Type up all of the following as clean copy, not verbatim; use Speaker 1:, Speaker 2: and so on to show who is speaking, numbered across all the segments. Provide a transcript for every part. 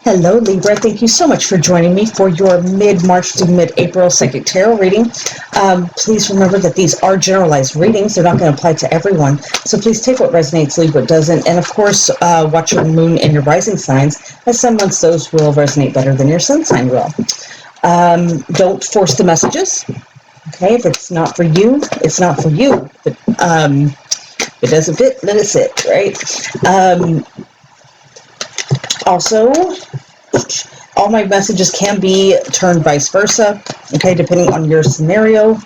Speaker 1: Hello, Libra. Thank you so much for joining me for your mid-March to mid-April psychic tarot reading. Please remember that these are generalized readings. They're not going to apply to everyone. So please take what resonates, leave what doesn't. And of course, watch your moon and your rising signs, as some months those will resonate better than your sun sign will. Don't force the messages. Okay, if it's not for you, it's not for you. But if it doesn't fit, let it sit, right? Also, all my messages can be turned vice versa, okay, depending on your scenario.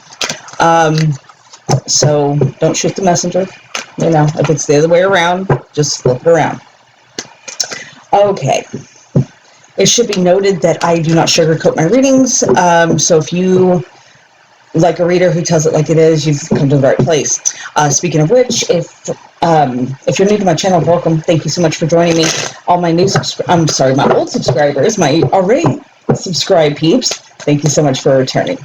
Speaker 1: So don't shoot the messenger. You know, if it's the other way around, just flip it around. Okay. It should be noted that I do not sugarcoat my readings. So if you like a reader who tells it like it is, you've come to the right place. Speaking of which, if you're new to my channel, welcome. Thank you so much for joining me. All my new my old subscribers, my already subscribed peeps, thank you so much for returning.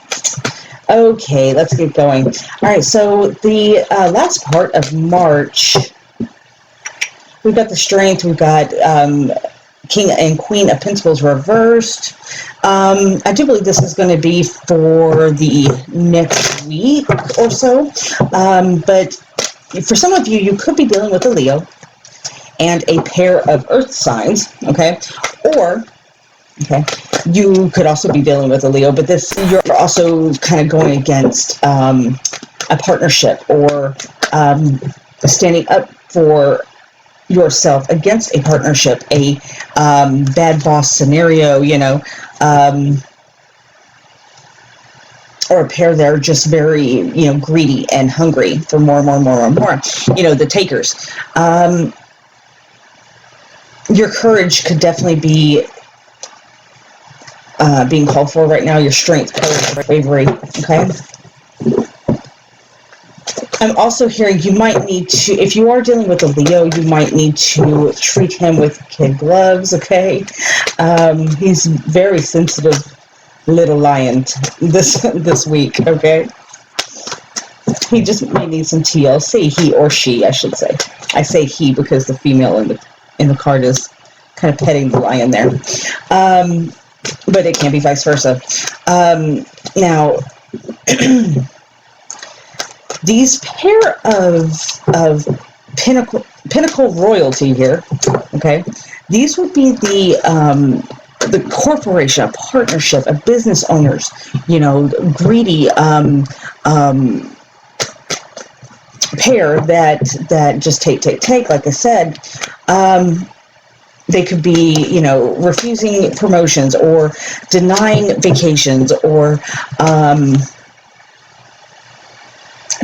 Speaker 1: Okay, let's get going. All right, so the last part of March, we've got the Strength, we've got King and Queen of Pentacles reversed. I do believe this is going to be for the next week or so. But for some of you, you could be dealing with a Leo and a pair of earth signs, okay? Or, okay, you could also be dealing with a Leo, but this, you're also kind of going against a partnership or standing up for yourself against a partnership, a bad boss scenario, you know, or a pair that are just very, you know, greedy and hungry for more, you know, the takers. Your courage could definitely be being called for right now. Your strength, courage, bravery, okay? I'm also hearing you might need to, if you are dealing with a Leo, you might need to treat him with kid gloves, okay? He's very sensitive little lion this week, okay? He just may need some TLC, he or she, I should say. I say he because the female in the card is kind of petting the lion there. But it can be vice versa. Now, these pair of pinnacle royalty here, okay, these would be the corporation, a partnership, a business owners, you know, greedy pair that just take, like I said. They could be, you know, refusing promotions or denying vacations or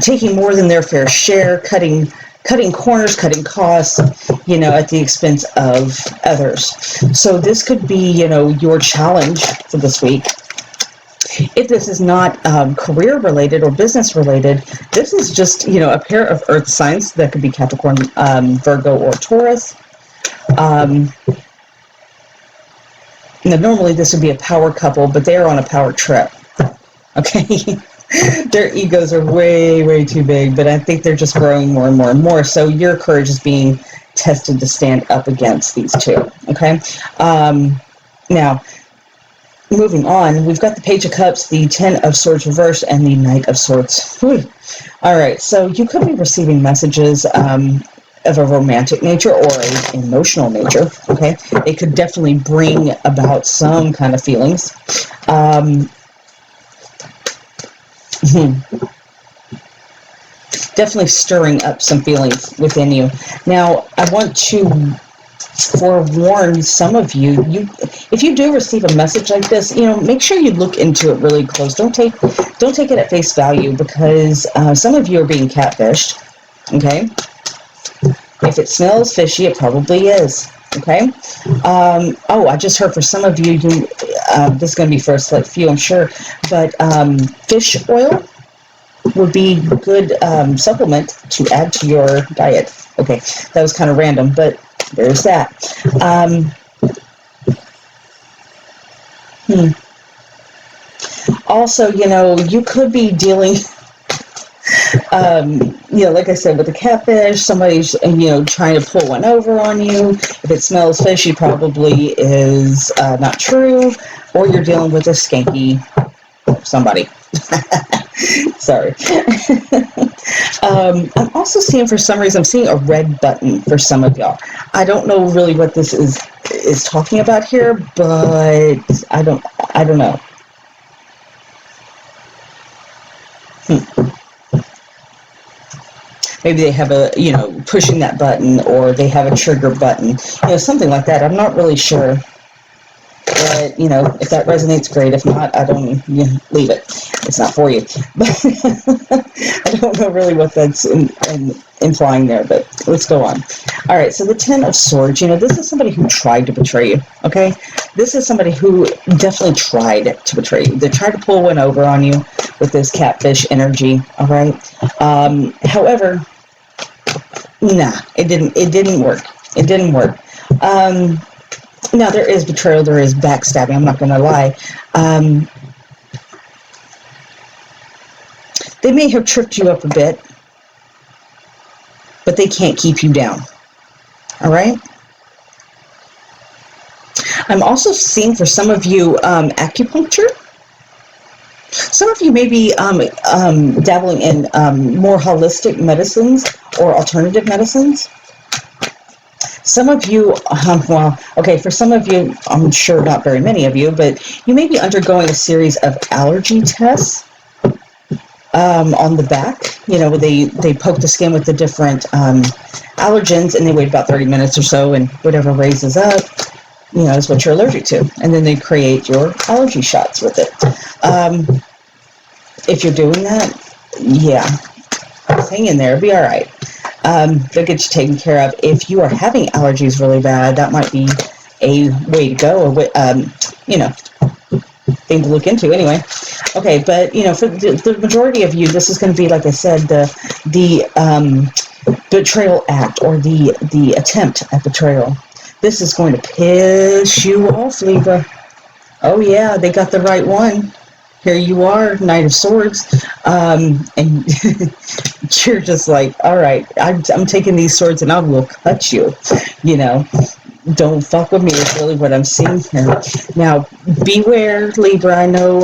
Speaker 1: taking more than their fair share, cutting corners, cutting costs, you know, at the expense of others. So this could be, you know, your challenge for this week. If this is not career related or business related, this is just, you know, a pair of earth signs that could be Capricorn, Virgo, or Taurus. Now, normally this would be a power couple, but they're on a power trip. Okay. Their egos are way too big, but I think they're just growing more and more. So your courage is being tested to stand up against these two. Okay. Now, moving on, we've got the Page of Cups, the Ten of Swords reversed, and the Knight of Swords. Whew. All right. So you could be receiving messages of a romantic nature or an emotional nature. Okay. They could definitely bring about some kind of feelings. Definitely stirring up some feelings within you. Now, I want to forewarn some of you, if you do receive a message like this, you know, make sure you look into it really close. Don't take it at face value, because some of you are being catfished. Okay. If it smells fishy, it probably is. Okay. Oh, I just heard for some of you, this is going to be for a select few, I'm sure, but fish oil would be a good supplement to add to your diet. Okay, that was kind of random, but there's that. Also, you know, you could be dealing like I said, with the catfish, somebody's, trying to pull one over on you. If it smells fishy, probably is not true, or you're dealing with a skanky somebody. Sorry. I'm also seeing, for some reason, I'm seeing a red button for some of y'all. I don't know really what this is talking about here, but I don't know. Maybe they have a, pushing that button, or they have a trigger button, something like that. I'm not really sure. But, if that resonates, great. If not, I don't, leave it. It's not for you. But I don't know really what that's implying there, but let's go on. All right, so the Ten of Swords, this is somebody who tried to betray you, okay? This is somebody who definitely tried to betray you. They tried to pull one over on you with this catfish energy, all right? However, nah, it didn't work. It didn't work. Now, there is betrayal, there is backstabbing, I'm not going to lie. They may have tripped you up a bit, but they can't keep you down. All right? I'm also seeing, for some of you, acupuncture. Some of you may be dabbling in more holistic medicines or alternative medicines. Some of you, for some of you, I'm sure not very many of you, but you may be undergoing a series of allergy tests on the back. Where they poke the skin with the different allergens, and they wait about 30 minutes or so, and whatever raises up, is what you're allergic to. And then they create your allergy shots with it. If you're doing that, yeah, hang in there, it'll be all right. They'll get you taken care of. If you are having allergies really bad, that might be a way to go, or thing to look into anyway. Okay, but for the majority of you, this is going to be, like I said, the betrayal act, or the attempt at betrayal. This is going to piss you off, Libra. Oh yeah, they got the right one. Here you are, Knight of Swords, and you're just like, all right, I'm taking these swords and I will cut you, Don't fuck with me is really what I'm seeing here. Now, beware, Libra, I know.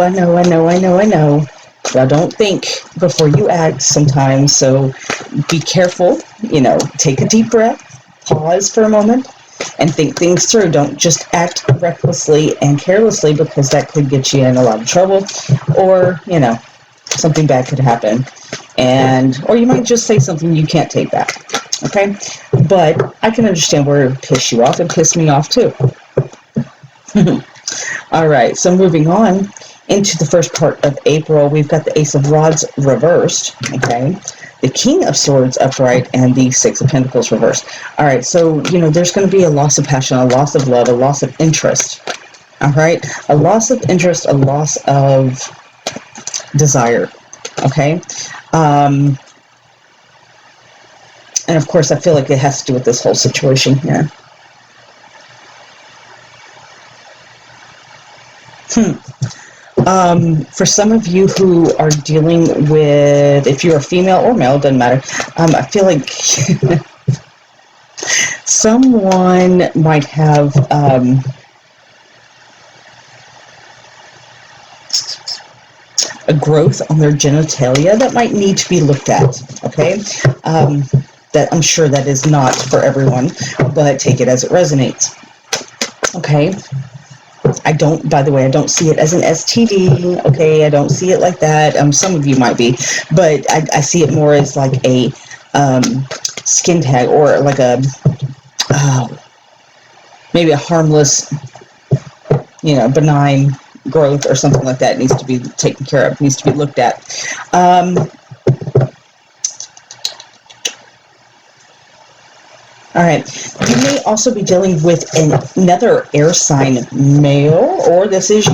Speaker 1: Well, don't think before you act sometimes, so be careful, take a deep breath, pause for a moment, and think things through. Don't just act recklessly and carelessly, because that could get you in a lot of trouble, or, something bad could happen. Or you might just say something you can't take back. Okay? But I can understand where it pissed you off. It pissed me off too. All right, so moving on into the first part of April, we've got the Ace of Rods reversed, okay? The King of Swords upright, and the Six of Pentacles reversed. All right, so, there's going to be a loss of passion, a loss of love, a loss of interest. All right? A loss of interest, a loss of desire. Okay? And of course, I feel like it has to do with this whole situation here. For some of you who are dealing with, if you're a female or male, doesn't matter, I feel like someone might have a growth on their genitalia that might need to be looked at, okay? That I'm sure that is not for everyone, but take it as it resonates, okay? By the way, I don't see it as an STD, okay? I don't see it like that. Some of you might be, but I see it more as like a skin tag, or like a, maybe a harmless, benign growth or something like that. Needs to be taken care of, needs to be looked at. All right, you may also be dealing with another air sign male, or this is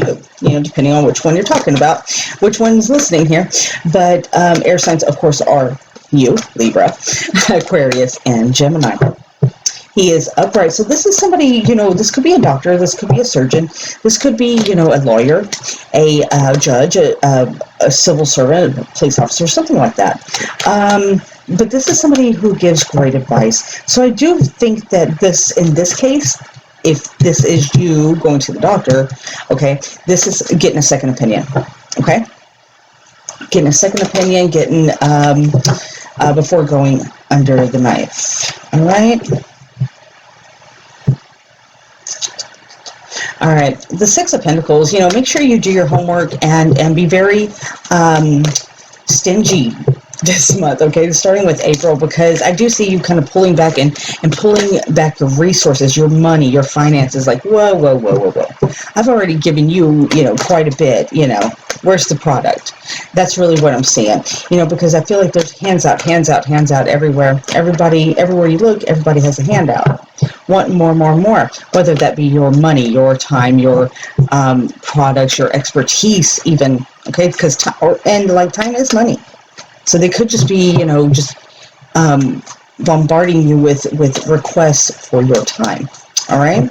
Speaker 1: you, depending on which one you're talking about, which one's listening here. But air signs, of course, are you, Libra, Aquarius, and Gemini. He is upright. So this is somebody, this could be a doctor, this could be a surgeon, this could be, a lawyer, a judge, a civil servant, a police officer, something like that. but this is somebody who gives great advice. So I do think that in this case, if this is you going to the doctor, okay, this is getting a second opinion, okay? Getting a second opinion, before going under the knife, all right? All right, the Six of Pentacles, make sure you do your homework and be very stingy this month, okay, starting with April, because I do see you kind of pulling back and pulling back your resources, your money, your finances, like, whoa. I've already given you, quite a bit, where's the product? That's really what I'm seeing, because I feel like there's hands out everywhere. Everywhere you look, everybody has a handout. Want more, whether that be your money, your time, your products, your expertise even, okay, because time is money. So they could just be, bombarding you with requests for your time, all right?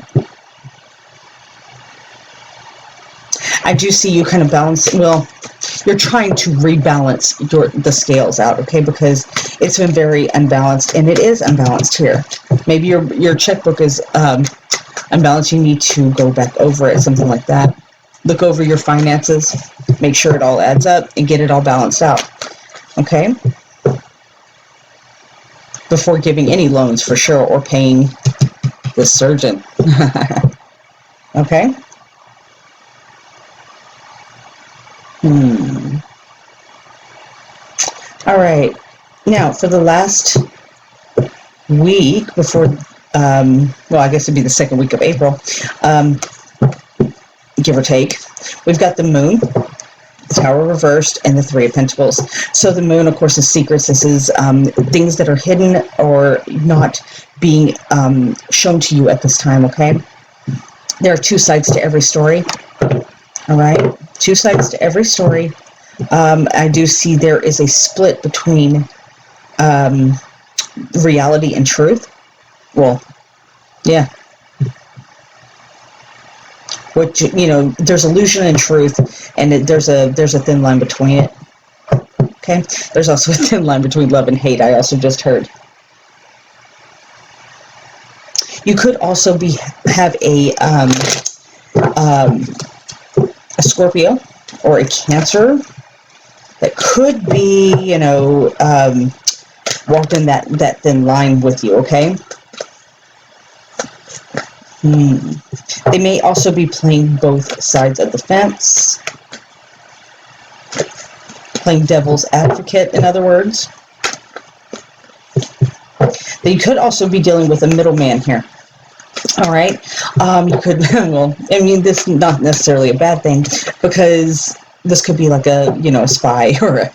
Speaker 1: I do see you kind of balancing, well, you're trying to rebalance the scales out, okay, because it's been very unbalanced, and it is unbalanced here. Maybe your checkbook is unbalanced. You need to go back over it, something like that. Look over your finances, make sure it all adds up, and get it all balanced out, okay? Before giving any loans, for sure, or paying the surgeon, okay? All right. Now, for the last week before, well, I guess it'd be the second week of April, give or take, we've got the Moon, the Tower reversed, and the Three of Pentacles. So the Moon, of course, is secrets. This is things that are hidden or not being shown to you at this time, okay? There are two sides to every story, all right? Two sides to every story. I do see there is a split between reality and truth. Well, yeah. There's illusion and truth, and there's a thin line between it. Okay? There's also a thin line between love and hate, I also just heard. You could also have a Scorpio or a Cancer that could be, walking that thin line with you, okay? They may also be playing both sides of the fence, playing devil's advocate, in other words. You could also be dealing with a middleman here. All right. You could, well, I mean, this is not necessarily a bad thing, because this could be like a spy or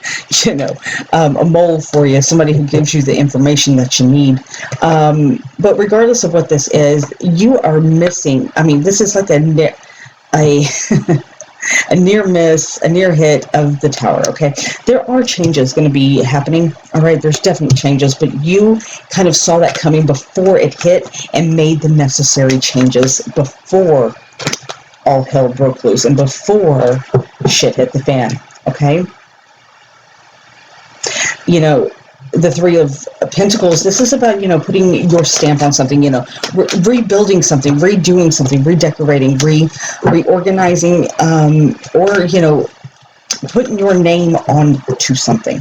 Speaker 1: a mole for you, somebody who gives you the information that you need. But regardless of what this is, you are missing. I mean, this is like a near miss, a near hit of the Tower, okay? There are changes going to be happening, all right? There's definitely changes, but you kind of saw that coming before it hit and made the necessary changes before all hell broke loose and before shit hit the fan, okay? The Three of Pentacles, this is about, putting your stamp on something, rebuilding something, redoing something, redecorating, reorganizing, or, putting your name onto something.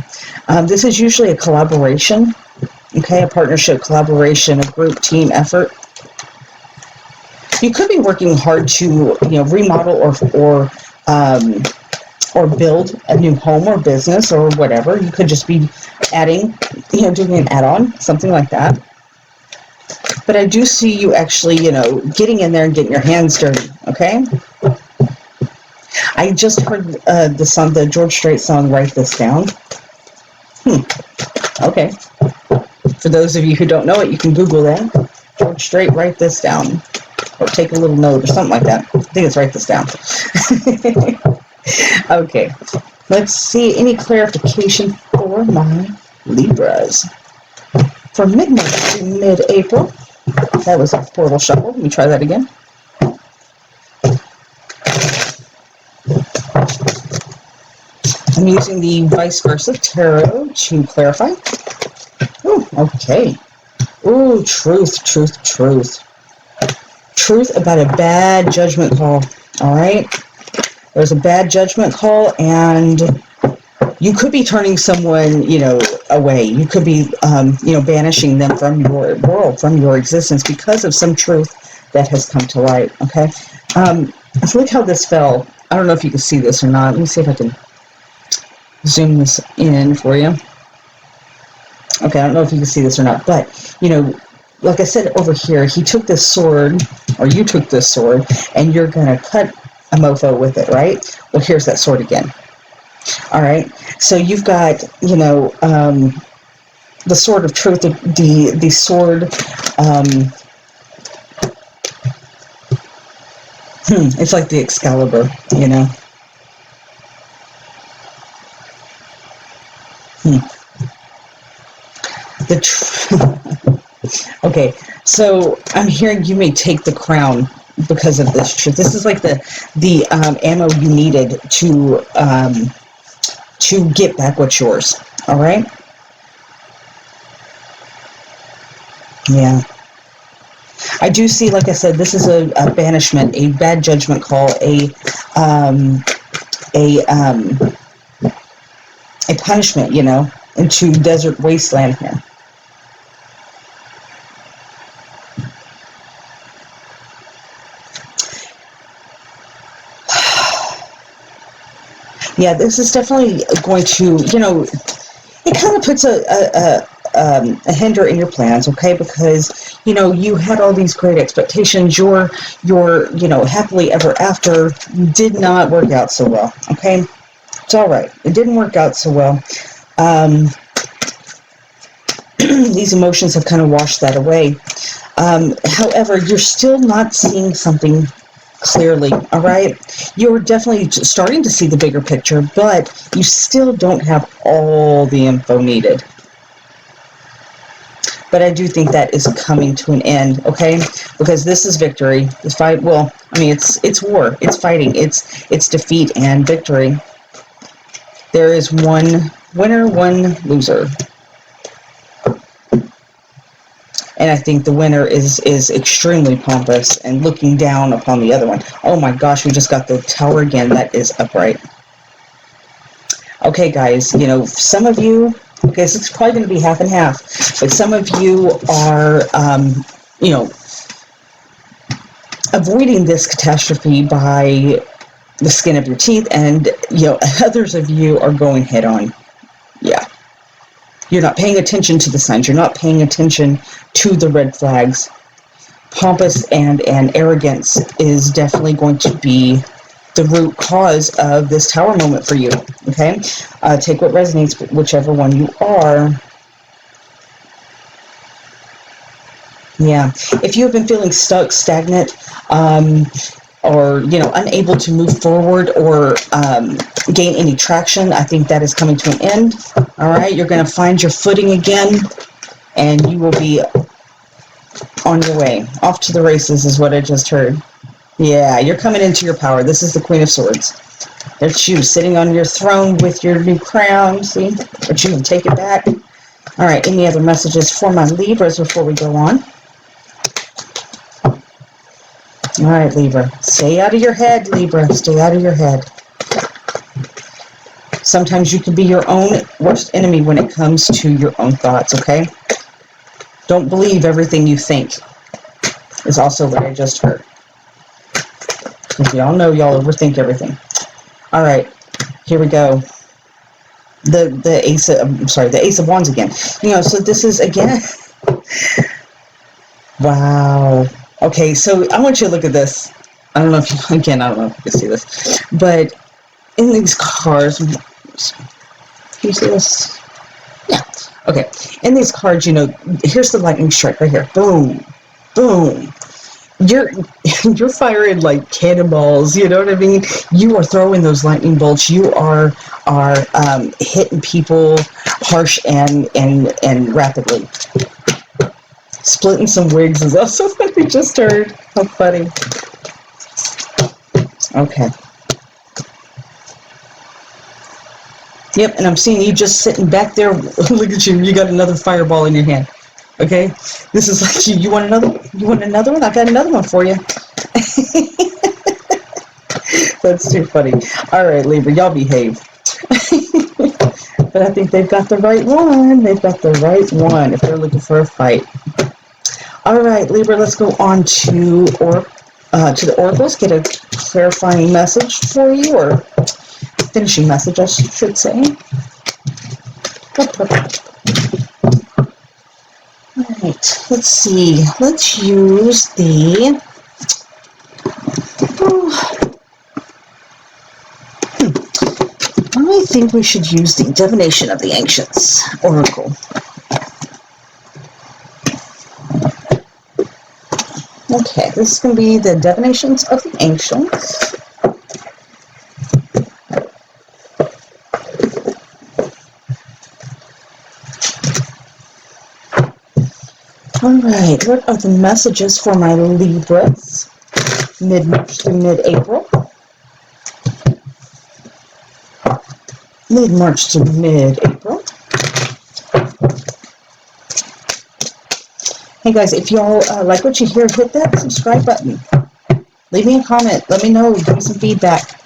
Speaker 1: This is usually a collaboration, okay, a partnership, collaboration, a group, team effort. You could be working hard to, remodel or build a new home or business or whatever. You could just be adding, doing an add-on, something like that. But I do see you actually, getting in there and getting your hands dirty, okay? I just heard the George Strait song, Write This Down. Okay. For those of you who don't know it, you can Google that. George Strait, Write This Down. Or take a little note or something like that. I think it's Write This Down. Okay. Let's see. Any clarification for my Libras? From midnight to mid-April. That was a portal shuffle. Let me try that again. I'm using the vice versa tarot to clarify. Okay. Ooh, truth, truth, truth. Truth about a bad judgment call. All right. There's a bad judgment call, and you could be turning someone, away. You could be, banishing them from your world, from your existence, because of some truth that has come to light. Okay. Let's look how this fell. I don't know if you can see this or not. Let me see if I can zoom this in for you. Okay, I don't know if you can see this or not, but, like I said over here, he took this sword, or you took this sword, and you're going to cut a mofo with it, right? Well, here's that sword again. All right, so you've got, the sword of truth, the sword, it's like the Excalibur, Okay, so I'm hearing you may take the crown because of this truth. This is like the ammo you needed to get back what's yours. All right. Yeah. I do see, like I said, this is a banishment, a bad judgment call, a punishment, into desert wasteland here. Yeah, this is definitely going to, it kind of puts a hinder in your plans, okay? Because, you had all these great expectations. Your happily ever after did not work out so well, okay? It's all right. It didn't work out so well. These emotions have kind of washed that away. However, you're still not seeing something clearly, all right? You're definitely starting to see the bigger picture, but you still don't have all the info needed. But I do think that is coming to an end, okay? Because this is victory. The fight, well, I mean, it's war. It's fighting. It's defeat and victory. There is one winner, one loser. And I think the winner is extremely pompous and looking down upon the other one. Oh my gosh, we just got the tower again. That is upright. Okay, guys, some of you, okay, so it's probably going to be half and half, but some of you are, avoiding this catastrophe by the skin of your teeth, and, others of you are going head on. Yeah. You're not paying attention to the signs. You're not paying attention to the red flags. Pompous and arrogance is definitely going to be the root cause of this tower moment for you, okay? Take what resonates, whichever one you are. Yeah. If you have been feeling stuck, stagnant, or, unable to move forward or gain any traction, I think that is coming to an end. All right, you're going to find your footing again, and you will be on your way. Off to the races is what I just heard. Yeah, you're coming into your power. This is the Queen of Swords. There's you sitting on your throne with your new crown, see? But you can take it back. All right, any other messages for my Libras before we go on? All right, Libra. Stay out of your head, Libra. Stay out of your head. Sometimes you can be your own worst enemy when it comes to your own thoughts, okay? Don't believe everything you think is also what I just heard. Because y'all know y'all overthink everything. All right, here we go. The Ace of Wands again. So this is again. Wow. Okay, so I want you to look at this. I don't know if you can see this, but in these cards, can you see this? Yeah. Okay. In these cards, here's the lightning strike right here. Boom, boom. You're firing like cannonballs. You know what I mean? You are throwing those lightning bolts. You are hitting people harsh and rapidly. Splitting some wigs is also what we just heard. How funny. Okay. Yep, and I'm seeing you just sitting back there. Look at you. You got another fireball in your hand. Okay, this is like, you want another? You want another one? I got another one for you. That's too funny. All right, Libra, y'all behave. But I think they've got the right one. They've got the right one if they're looking for a fight. All right, Libra, let's go on to the oracles. Get a clarifying message for you, or finishing message, I should say. All right, let's see. Let's use the... I think we should use the Divination of the Ancients Oracle. Okay, this is going to be the Divinations of the Ancients. All right, what are the messages for my Libras? Mid-March to mid-April. Mid-March to mid-April. Hey guys, if y'all like what you hear, hit that subscribe button. Leave me a comment. Let me know. Give me some feedback.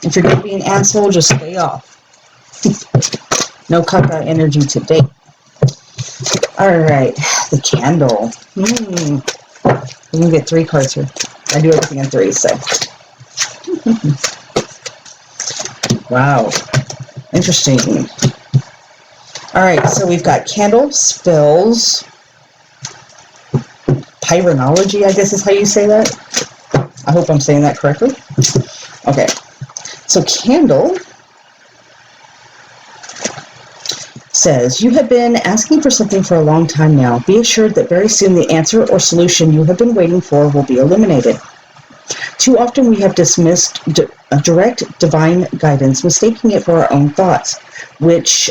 Speaker 1: If you're going to be an asshole, just stay off. No caca energy today. All right, the candle. You can get 3 cards here. I do everything in 3, so. Wow. Interesting. All right, so we've got candle, spells, pyronology, I guess is how you say that. I hope I'm saying that correctly. Okay, so candle says, you have been asking for something for a long time now. Be assured that very soon the answer or solution you have been waiting for will be illuminated. Too often we have dismissed direct divine guidance, mistaking it for our own thoughts, which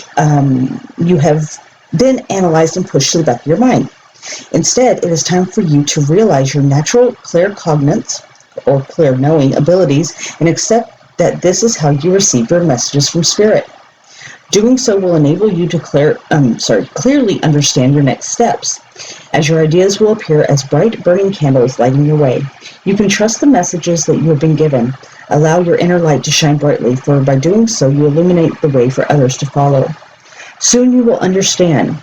Speaker 1: you have then analyzed and pushed to the back of your mind. Instead, it is time for you to realize your natural claircognizance or clair-knowing abilities and accept that this is how you receive your messages from Spirit. Doing so will enable you to clearly understand your next steps, as your ideas will appear as bright, burning candles lighting your way. You can trust the messages that you have been given. Allow your inner light to shine brightly, for by doing so, you illuminate the way for others to follow. Soon you will understand.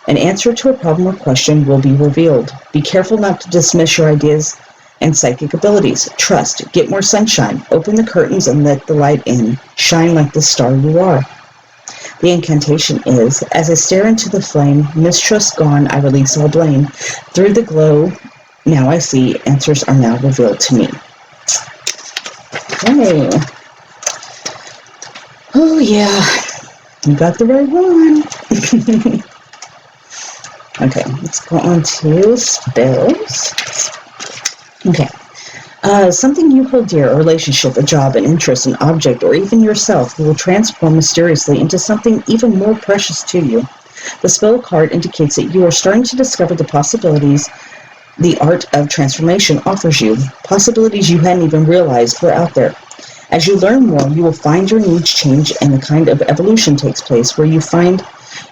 Speaker 1: An answer to a problem or question will be revealed. Be careful not to dismiss your ideas and psychic abilities. Trust. Get more sunshine. Open the curtains and let the light in. Shine like the star you are. The incantation is, as I stare into the flame, mistrust gone, I release all blame. Through the glow, now I see, answers are now revealed to me. Okay. Oh yeah, you got the right one. Okay, let's go on to spells. Okay. Something you hold dear, a relationship, a job, an interest, an object, or even yourself will transform mysteriously into something even more precious to you. The spell card indicates that you are starting to discover the possibilities the art of transformation offers you, possibilities you hadn't even realized were out there. As you learn more, you will find your needs change and a kind of evolution takes place where you find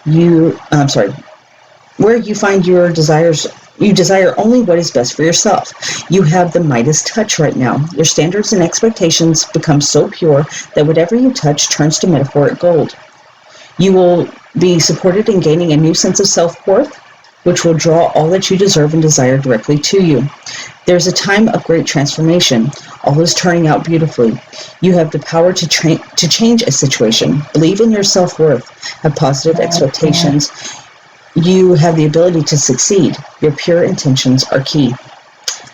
Speaker 1: your desires. You desire only what is best for yourself. You have the Midas touch right now. Your standards and expectations become so pure that whatever you touch turns to metaphoric gold. You will be supported in gaining a new sense of self-worth, which will draw all that you deserve and desire directly to you. There's a time of great transformation. All is turning out beautifully. You have the power to change a situation. Believe in your self-worth. Have positive expectations. You have the ability to succeed. Your pure intentions are key.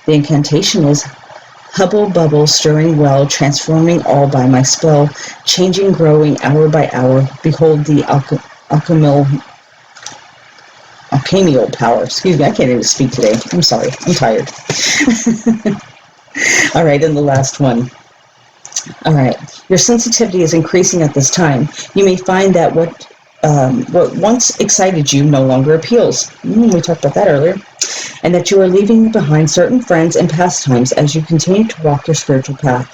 Speaker 1: The incantation is hubble bubble, stirring well, transforming all by my spell, changing, growing hour by hour. Behold the alchemical power. Excuse me, I can't even speak today. I'm sorry. I'm tired. All right, and the last one. All right. Your sensitivity is increasing at this time. You may find that what once excited you no longer appeals. We talked about that earlier. And that you are leaving behind certain friends and pastimes as you continue to walk your spiritual path.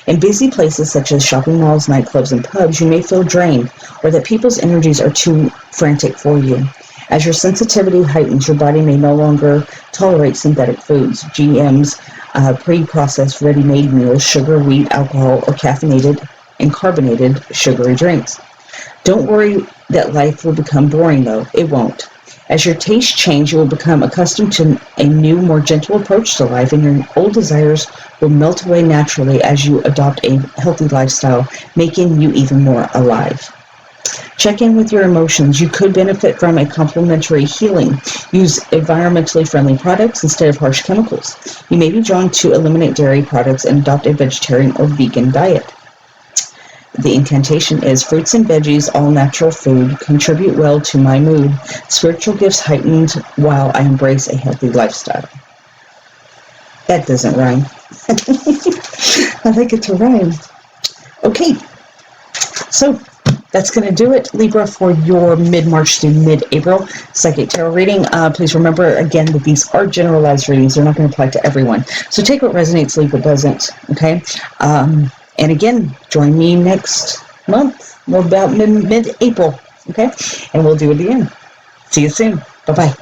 Speaker 1: In busy places such as shopping malls, nightclubs, and pubs, you may feel drained or that people's energies are too frantic for you. As your sensitivity heightens, your body may no longer tolerate synthetic foods, GMs, pre-processed ready-made meals, sugar, wheat, alcohol, or caffeinated and carbonated sugary drinks. Don't worry that life will become boring, though. It won't. As your tastes change, you will become accustomed to a new, more gentle approach to life, and your old desires will melt away naturally as you adopt a healthy lifestyle, making you even more alive. Check in with your emotions. You could benefit from a complementary healing. Use environmentally friendly products instead of harsh chemicals. You may be drawn to eliminate dairy products and adopt a vegetarian or vegan diet. The incantation is fruits and veggies, all natural food, contribute well to my mood. Spiritual gifts heightened while I embrace a healthy lifestyle. That doesn't rhyme. I'd like it to rhyme. Okay, so that's going to do it, Libra, for your mid-March through mid-April psychic tarot reading. Please remember, again, that these are generalized readings. They're not going to apply to everyone. So take what resonates, leave what doesn't, okay? And again, join me next month, more about mid-April, okay? And we'll do it again. See you soon. Bye-bye.